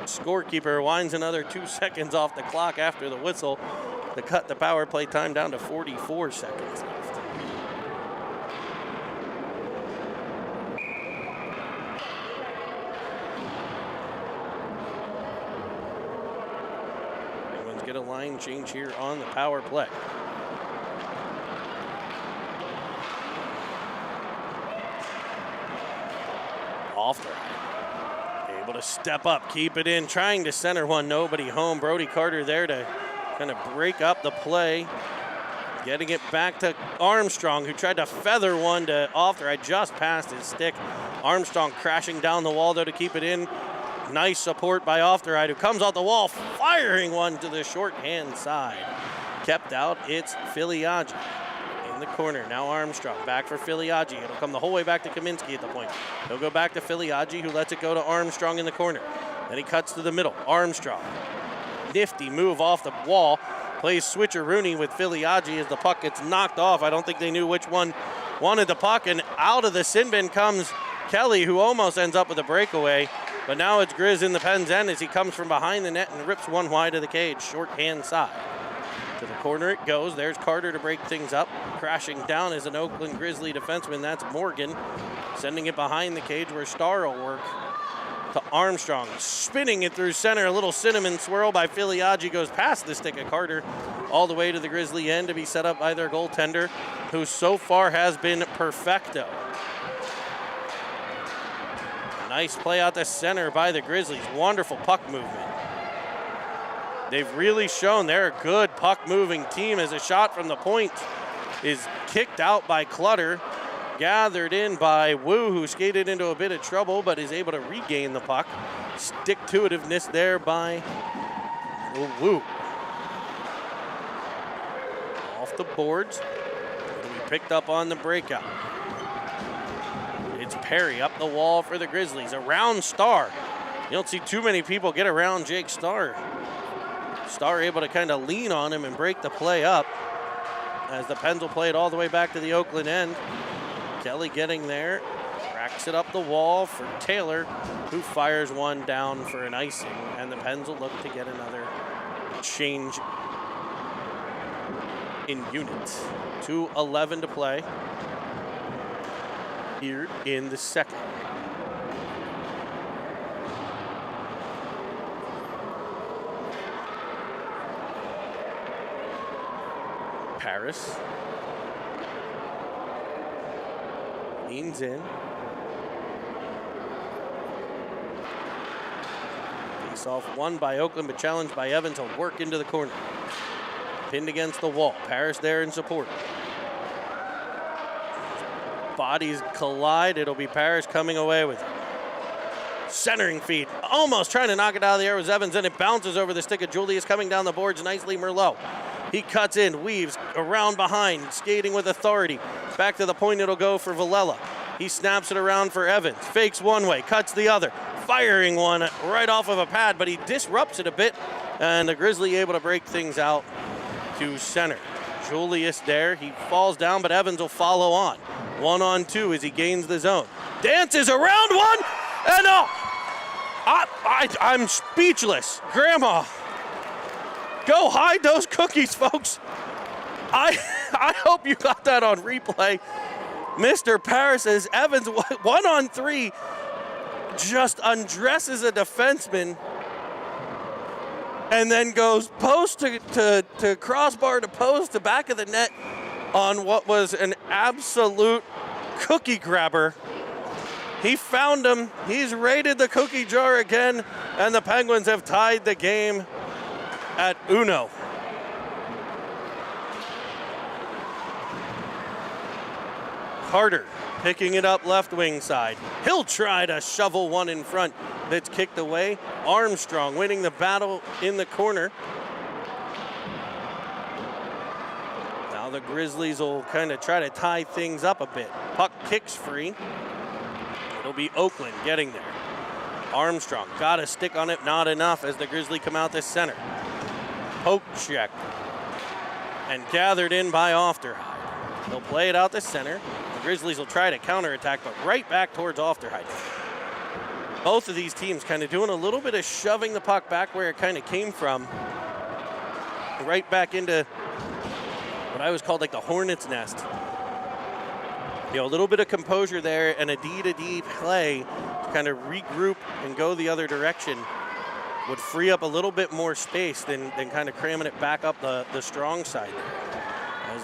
scorekeeper winds another 2 seconds off the clock after the whistle to cut the power play time down to 44 seconds left. Penguins get a line change here on the power play. Ofterhide able to step up, keep it in, trying to center one, nobody home. Brody Carter there to kind of break up the play. Getting it back to Armstrong, who tried to feather one to Ofterhide just past his stick. Armstrong crashing down the wall though to keep it in. Nice support by Ofterhide, who comes off the wall, firing one to the shorthand side. Kept out, it's Filiaggi. In the corner, now Armstrong, back for Filiaggi. It'll come the whole way back to Kaminsky at the point. He'll go back to Filiaggi, who lets it go to Armstrong in the corner. Then he cuts to the middle, Armstrong. Nifty move off the wall, plays switcheroony with Filiaggi as the puck gets knocked off. I don't think they knew which one wanted the puck, and out of the sin bin comes Kelly, who almost ends up with a breakaway. But now it's Grizz in the Penn's end as he comes from behind the net and rips one wide of the cage, shorthand side. To the corner it goes. There's Carter to break things up. Crashing down is an Oakland Grizzly defenseman. That's Morgan. Sending it behind the cage where Starr will work. To Armstrong. Spinning it through center. A little cinnamon swirl by Filiaggi goes past the stick of Carter all the way to the Grizzly end to be set up by their goaltender, who so far has been perfecto. Nice play out the center by the Grizzlies. Wonderful puck movement. They've really shown they're a good puck-moving team as a shot from the point is kicked out by Clutter. Gathered in by Wu, who skated into a bit of trouble but is able to regain the puck. Stick-to-itiveness there by Wu. Off the boards. It'll be picked up on the breakout. It's Perry up the wall for the Grizzlies. Around Starr. You don't see too many people get around Jake Starr. Starr able to kind of lean on him and break the play up as the Pens will play it all the way back to the Oakland end. Kelly getting there, cracks it up the wall for Taylor, who fires one down for an icing, and the Pens will look to get another change in units. 2:11 to play here in the second. Paris leans in. Face off won by Oakland, but challenged by Evans. He'll work into the corner. Pinned against the wall. Paris there in support. Bodies collide. It'll be Parrish coming away with it. Centering feed, almost trying to knock it out of the air was Evans, and it bounces over the stick of Julius, coming down the boards nicely. Merlot, he cuts in, weaves around behind, skating with authority. Back to the point it'll go for Villela. He snaps it around for Evans, fakes one way, cuts the other, firing one right off of a pad, but he disrupts it a bit, and the Grizzly able to break things out to center. Julius there, he falls down, but Evans will follow on. 1-on-2 as he gains the zone. Dances around one, and I'm speechless. Grandma, go hide those cookies, folks. I hope you got that on replay. Mr. Paris as Evans, 1-on-3, just undresses a defenseman and then goes post to crossbar to post to back of the net on what was an absolute cookie grabber. He found him. He's raided the cookie jar again, and the Penguins have tied the game at uno. Carter picking it up left wing side. He'll try to shovel one in front that's kicked away. Armstrong winning the battle in the corner. Now the Grizzlies will kind of try to tie things up a bit. Puck kicks free. It'll be Oakland getting there. Armstrong got a stick on it, not enough as the Grizzlies come out the center. Poke check and gathered in by Ofterheide. They'll play it out the center. The Grizzlies will try to counterattack, but right back towards Ofterheide. Both of these teams kind of doing a little bit of shoving the puck back where it kind of came from. Right back into what I always called like the hornet's nest. You know, a little bit of composure there and a D-to-D play to kind of regroup and go the other direction would free up a little bit more space than kind of cramming it back up the strong side. As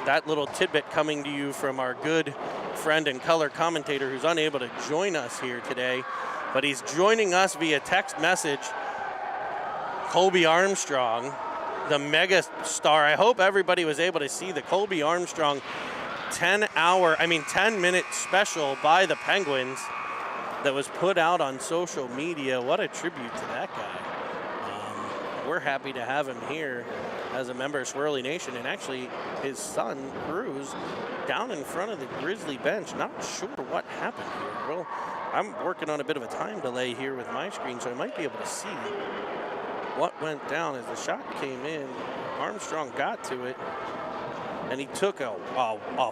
that little tidbit coming to you from our good friend and color commentator who's unable to join us here today, but he's joining us via text message. Colby Armstrong, the mega star. I hope everybody was able to see the Colby Armstrong 10-minute special by the Penguins that was put out on social media. What a tribute to that guy. We're happy to have him here as a member of Swirly Nation, and actually his son, Cruz, down in front of the Grizzly bench. Not sure what happened here. Well, I'm working on a bit of a time delay here with my screen, so I might be able to see what went down as the shot came in. Armstrong got to it, and he took a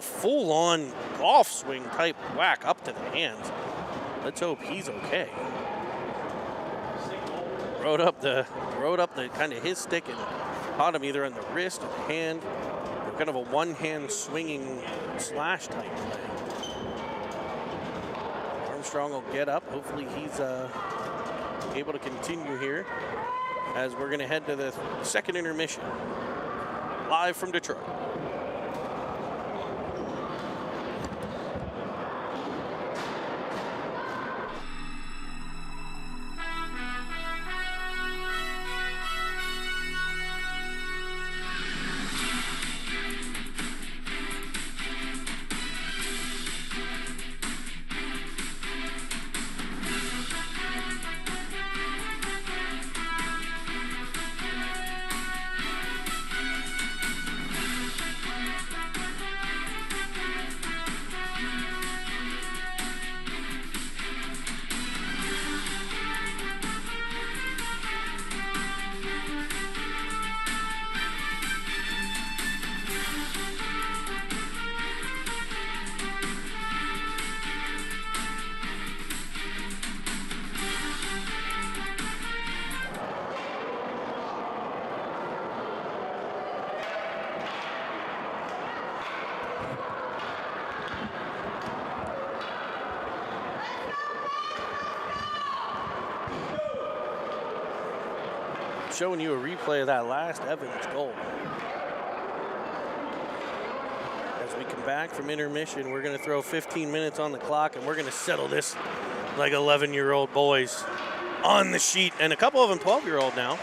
full-on golf swing type whack up to the hands. Let's hope he's okay. Rode up the kind of his stick and caught him either on the wrist or the hand, or kind of a one-hand swinging slash type play. Armstrong will get up. Hopefully he's able to continue here as we're going to head to the second intermission. Live from Detroit. Showing you a replay of that last Evans goal. As we come back from intermission, we're going to throw 15 minutes on the clock, and we're going to settle this like 11-year-old boys on the sheet, and a couple of them 12-year-old now,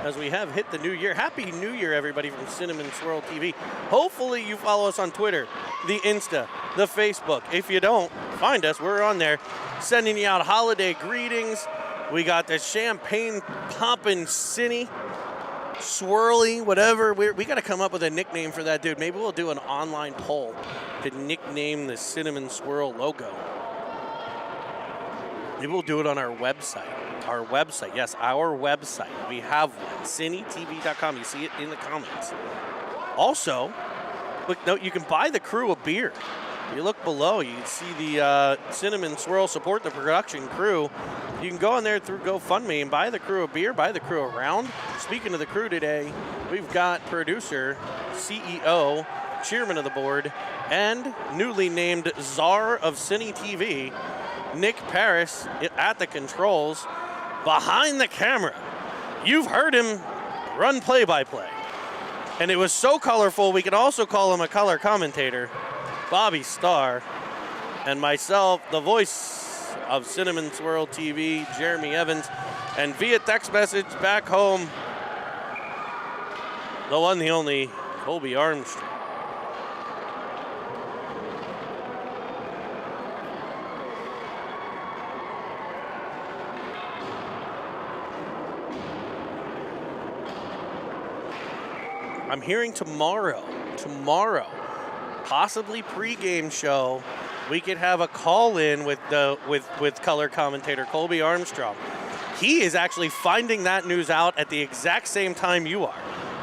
as we have hit the new year. Happy New Year, everybody, from Cinnamon Swirl TV. Hopefully you follow us on Twitter, the Insta, the Facebook. If you don't, find us. We're on there sending you out holiday greetings. We got the champagne poppin' Cinny, Swirly, whatever. We got to come up with a nickname for that dude. Maybe we'll do an online poll to nickname the Cinnamon Swirl logo. Maybe we'll do it on our website. Our website, yes, our website. We have one, cinnytv.com. You see it in the comments. Also, look, no, you can buy the crew a beer. You look below, you can see the Cinnamon Swirl support the production crew. You can go on there through GoFundMe and buy the crew a beer, buy the crew a round. Speaking of the crew today, we've got producer, CEO, chairman of the board, and newly named czar of Cine TV, Nick Paris, at the controls, behind the camera. You've heard him run play-by-play. And it was so colorful, we could also call him a color commentator, Bobby Starr, and myself, the voice of Cinnamon Swirl TV, Jeremy Evans, and via text message back home, the one, the only, Colby Armstrong. I'm hearing tomorrow, possibly pregame show, we could have a call-in with color commentator Colby Armstrong. He is actually finding that news out at the exact same time you are.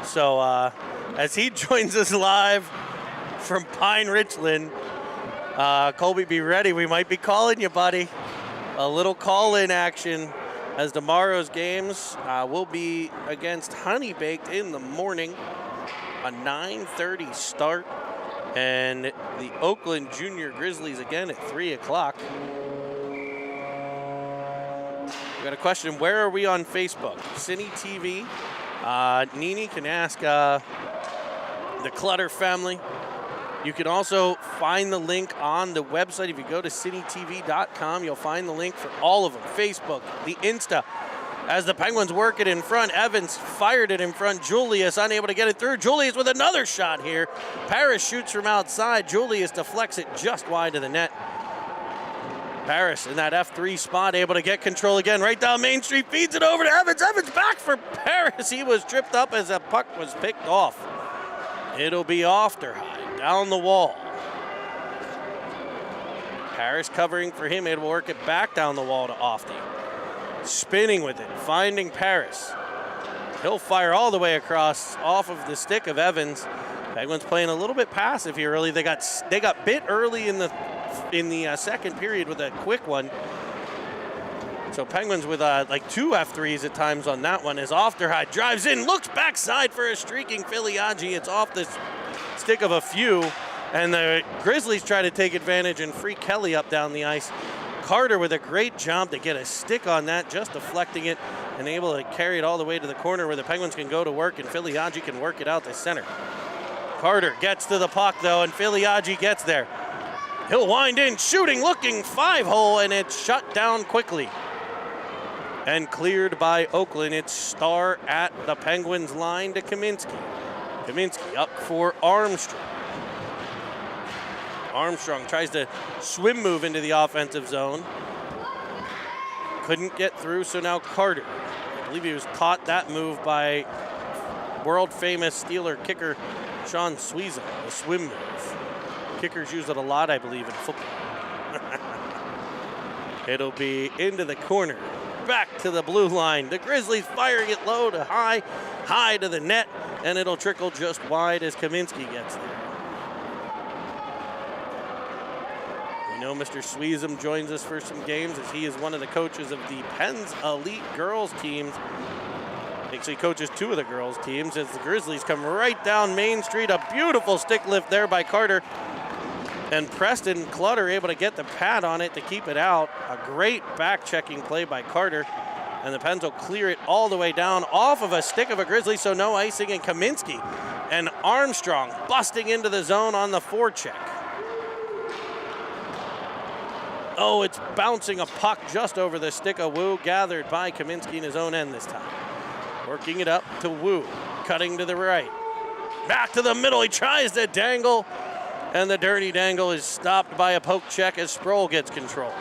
So as he joins us live from Pine Richland, Colby, be ready. We might be calling you, buddy. A little call-in action as tomorrow's games will be against Honey Baked in the morning. A 9:30 start, and the Oakland Junior Grizzlies again at 3 o'clock. Got a question, where are we on Facebook? Cine TV. Nini can ask the Clutter family. You can also find the link on the website. If you go to citytv.com, you'll find the link for all of them. Facebook, the Insta. As the Penguins work it in front, Evans fired it in front. Julius unable to get it through. Julius with another shot here. Paris shoots from outside. Julius deflects it just wide of the net. Paris in that F3 spot, able to get control again. Right down Main Street, feeds it over to Evans. Evans back for Paris. He was tripped up as a puck was picked off. It'll be Ofterhide down the wall. Paris covering for him, able to work it back down the wall to Ofty. Spinning with it, finding Paris. He'll fire all the way across off of the stick of Evans. Penguins playing a little bit passive here early. They got bit early in the second period with a quick one. So Penguins with like two F3s at times on that one as Ofterhide drives in, looks backside for a streaking Filiaggi. It's off the stick of a few, and the Grizzlies try to take advantage and free Kelly up down the ice. Carter with a great jump to get a stick on that, just deflecting it and able to carry it all the way to the corner where the Penguins can go to work and Filiaggi can work it out to center. Carter gets to the puck though, and Filiaggi gets there. He'll wind in, shooting, looking, 5-hole, and it's shut down quickly. And cleared by Oakland. It's Starr at the Penguins line to Kaminsky. Kaminsky up for Armstrong. Armstrong tries to swim move into the offensive zone. Couldn't get through, so now Carter. I believe he was taught that move by world-famous Steeler kicker Sean Sweeza, the swim move. Kickers use it a lot, I believe, in football. It'll be into the corner, back to the blue line. The Grizzlies firing it low to high to the net, and it'll trickle just wide as Kaminsky gets there. We know Mr. Sweezum joins us for some games as he is one of the coaches of the Pens Elite girls teams. Actually coaches two of the girls teams as the Grizzlies come right down Main Street. A beautiful stick lift there by Carter. And Preston Clutter able to get the pad on it to keep it out. A great back-checking play by Carter. And the Pens will clear it all the way down off of a stick of a Grizzly, so no icing. And Kaminsky and Armstrong busting into the zone on the forecheck. Oh, it's bouncing a puck just over the stick of Wu, gathered by Kaminsky in his own end this time. Working it up to Wu, cutting to the right. Back to the middle, he tries to dangle, and the dirty dangle is stopped by a poke check as Sproul gets control.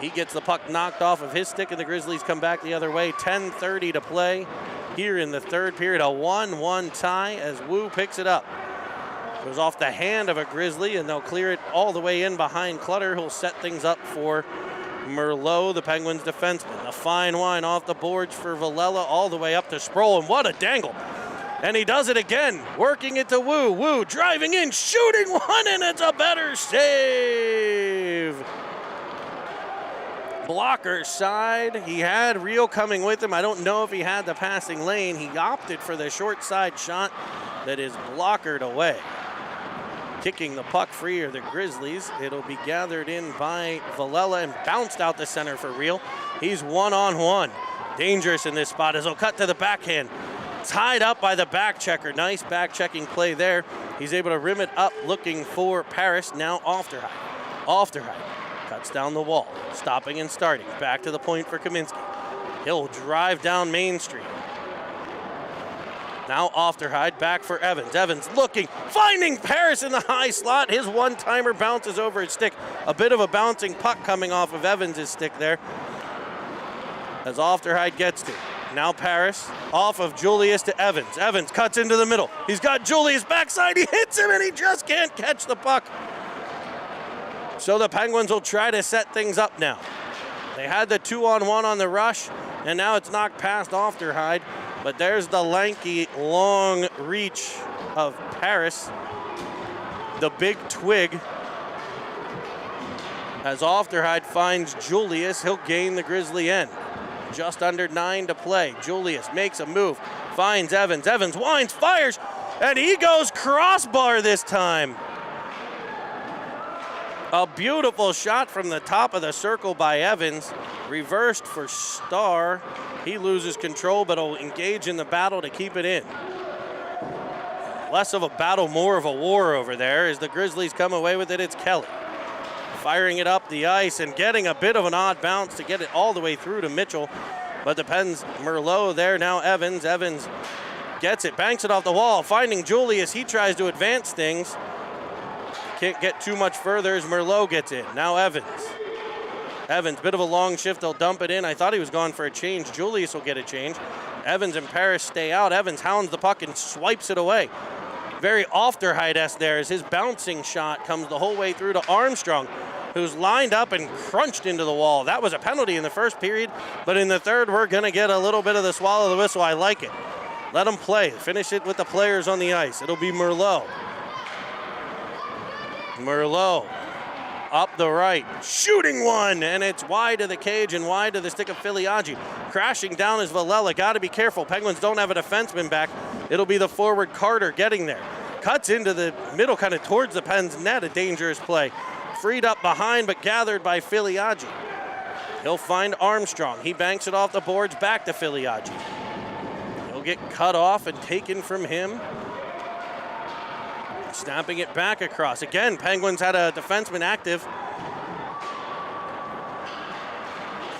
He gets the puck knocked off of his stick, and the Grizzlies come back the other way. 10:30 to play here in the third period. A 1-1 tie as Wu picks it up. Goes off the hand of a Grizzly, and they'll clear it all the way in behind Clutter, who'll set things up for Merlot, the Penguins defenseman. A fine line off the boards for Villela all the way up to Sproul, and what a dangle. And he does it again, working it to Wu. Wu driving in, shooting one, and it's a better save. Blocker side. He had Rio coming with him. I don't know if he had the passing lane. He opted for the short side shot that is blockered away. Kicking the puck free are the Grizzlies. It'll be gathered in by Villela and bounced out the center for Rio. He's one-on-one. Dangerous in this spot as he'll cut to the backhand. Tied up by the back checker. Nice back checking play there. He's able to rim it up looking for Paris. Now Ofterheide. Ofterheide cuts down the wall. Stopping and starting. Back to the point for Kaminsky. He'll drive down Main Street. Now Ofterheide back for Evans. Evans looking, finding Paris in the high slot. His one-timer bounces over his stick. A bit of a bouncing puck coming off of Evans' stick there. As Ofterheide gets to. Now Paris off of Julius to Evans. Evans cuts into the middle. He's got Julius backside. He hits him and he just can't catch the puck. So the Penguins will try to set things up now. They had the 2-on-1 on the rush, and now it's knocked past Ofterheide. But there's the lanky, long reach of Paris. The big twig. As Ofterheide finds Julius, he'll gain the Grizzly end. Just under 9 to play. Julius makes a move, finds Evans. Evans winds, fires, and he goes crossbar this time. A beautiful shot from the top of the circle by Evans. Reversed for Starr. He loses control, but will engage in the battle to keep it in. Less of a battle, more of a war over there. As the Grizzlies come away with it, it's Kelly. Firing it up the ice and getting a bit of an odd bounce to get it all the way through to Mitchell. But depends Merlot there, now Evans. Evans gets it, banks it off the wall, finding Julius. He tries to advance things. Can't get too much further as Merlot gets in. Now Evans. Evans, bit of a long shift, they'll dump it in. I thought he was gone for a change. Julius will get a change. Evans and Paris stay out. Evans hounds the puck and swipes it away. Very Ofterheide-esque there as his bouncing shot comes the whole way through to Armstrong, who's lined up and crunched into the wall. That was a penalty in the first period, but in the third, we're gonna get a little bit of the swallow the whistle. I like it. Let them play. Finish it with the players on the ice. It'll be Merlot. Merlot up the right, shooting one, and it's wide of the cage and wide of the stick of Filiaggi. Crashing down is Villela. Got to be careful. Penguins don't have a defenseman back. It'll be the forward Carter getting there. Cuts into the middle, kind of towards the Pens net. A dangerous play. Freed up behind, but gathered by Filiaggi. He'll find Armstrong. He banks it off the boards back to Filiaggi. He'll get cut off and taken from him. Snapping it back across. Again, Penguins had a defenseman active.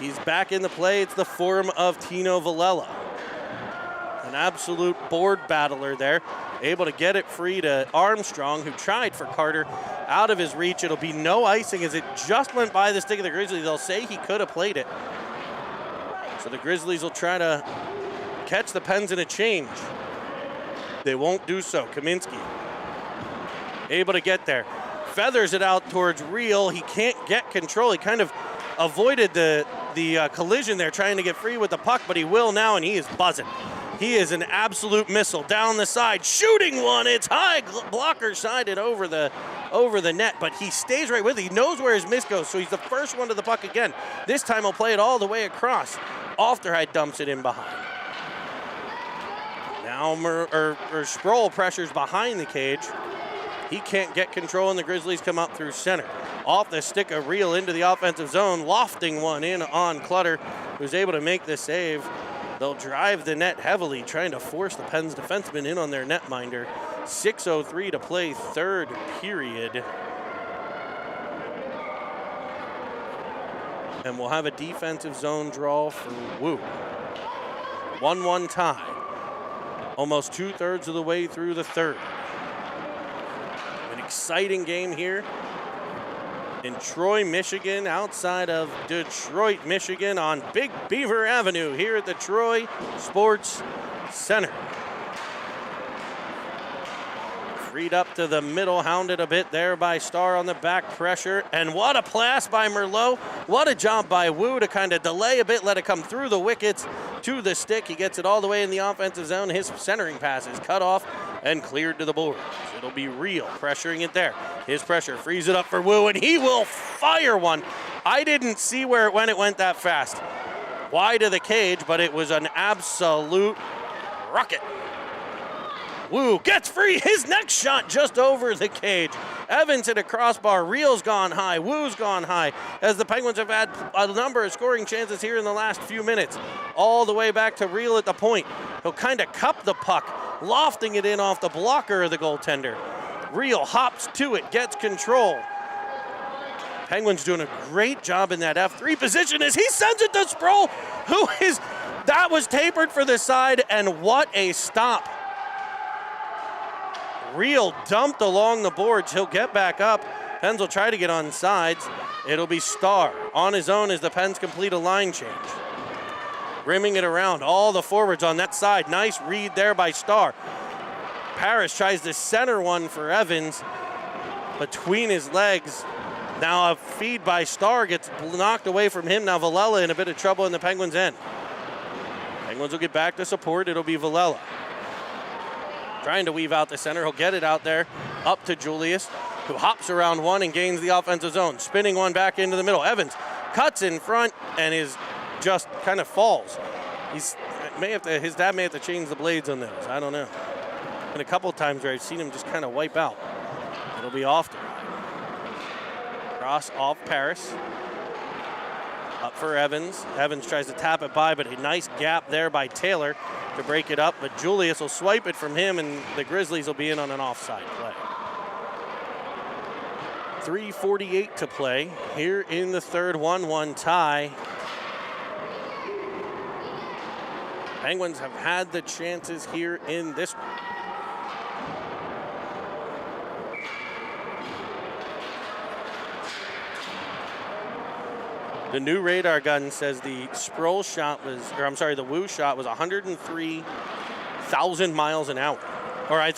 He's back in the play. It's the form of Tino Villela. An absolute board battler there. Able to get it free to Armstrong, who tried for Carter out of his reach. It'll be no icing as it just went by the stick of the Grizzlies. They'll say he could have played it. So the Grizzlies will try to catch the Pens in a change. They won't do so. Kaminsky able to get there. Feathers it out towards Reel. He can't get control. He kind of avoided the collision there, trying to get free with the puck, but he will now, and he is buzzing. He is an absolute missile down the side, shooting one. It's high, blocker sided over the net, but he stays right with it. He knows where his miss goes, so he's the first one to the puck again. This time he'll play it all the way across. Ofterheide dumps it in behind. Now Sproul pressures behind the cage. He can't get control, and the Grizzlies come up through center. Off the stick of Reel into the offensive zone, lofting one in on Clutter, who's able to make the save. They'll drive the net heavily, trying to force the Pens defenseman in on their netminder. 6:03 to play, third period. And we'll have a defensive zone draw for Wu. 1-1 tie. Almost 2/3 of the way through the third. An exciting game here in Troy, Michigan, outside of Detroit, Michigan, on Big Beaver Avenue here at the Troy Sports Center. Freed up to the middle, hounded a bit there by Starr on the back pressure. And what a pass by Merlot. What a job by Wu to kind of delay a bit, let it come through the wickets to the stick. He gets it all the way in the offensive zone. His centering pass is cut off and cleared to the boards. It'll be Real pressuring it there. His pressure frees it up for Wu, and he will fire one. I didn't see where it went that fast. Wide of the cage, but it was an absolute rocket. Wu gets free. His next shot just over the cage. Evans hit a crossbar. Real's gone high. Wu's gone high. As the Penguins have had a number of scoring chances here in the last few minutes. All the way back to Real at the point. He'll kind of cup the puck, lofting it in off the blocker of the goaltender. Real hops to it, gets control. Penguins doing a great job in that F3 position as he sends it to Sproul, that was tapered for the side, and what a stop. Real dumped along the boards. He'll get back up. Pens will try to get on sides. It'll be Starr on his own as the Pens complete a line change. Rimming it around. All the forwards on that side. Nice read there by Starr. Parrish tries to center one for Evans. Between his legs. Now a feed by Starr gets knocked away from him. Now Villela in a bit of trouble in the Penguins' end. Penguins will get back to support. It'll be Villela. Trying to weave out the center. He'll get it out there. Up to Julius, who hops around one and gains the offensive zone. Spinning one back into the middle. Evans cuts in front and is just kind of falls. His dad may have to change the blades on those. I don't know. And a couple of times where I've seen him just kind of wipe out. It'll be off to cross off Paris. Up for Evans. Evans tries to tap it by, but a nice gap there by Taylor to break it up. But Julius will swipe it from him, and the Grizzlies will be in on an offside play. 3:48 to play here in the third. 1-1 tie. Penguins have had the chances here in this one. The new radar gun says the Sproul shot was, the Wu shot was 103,000 miles an hour. Or I thought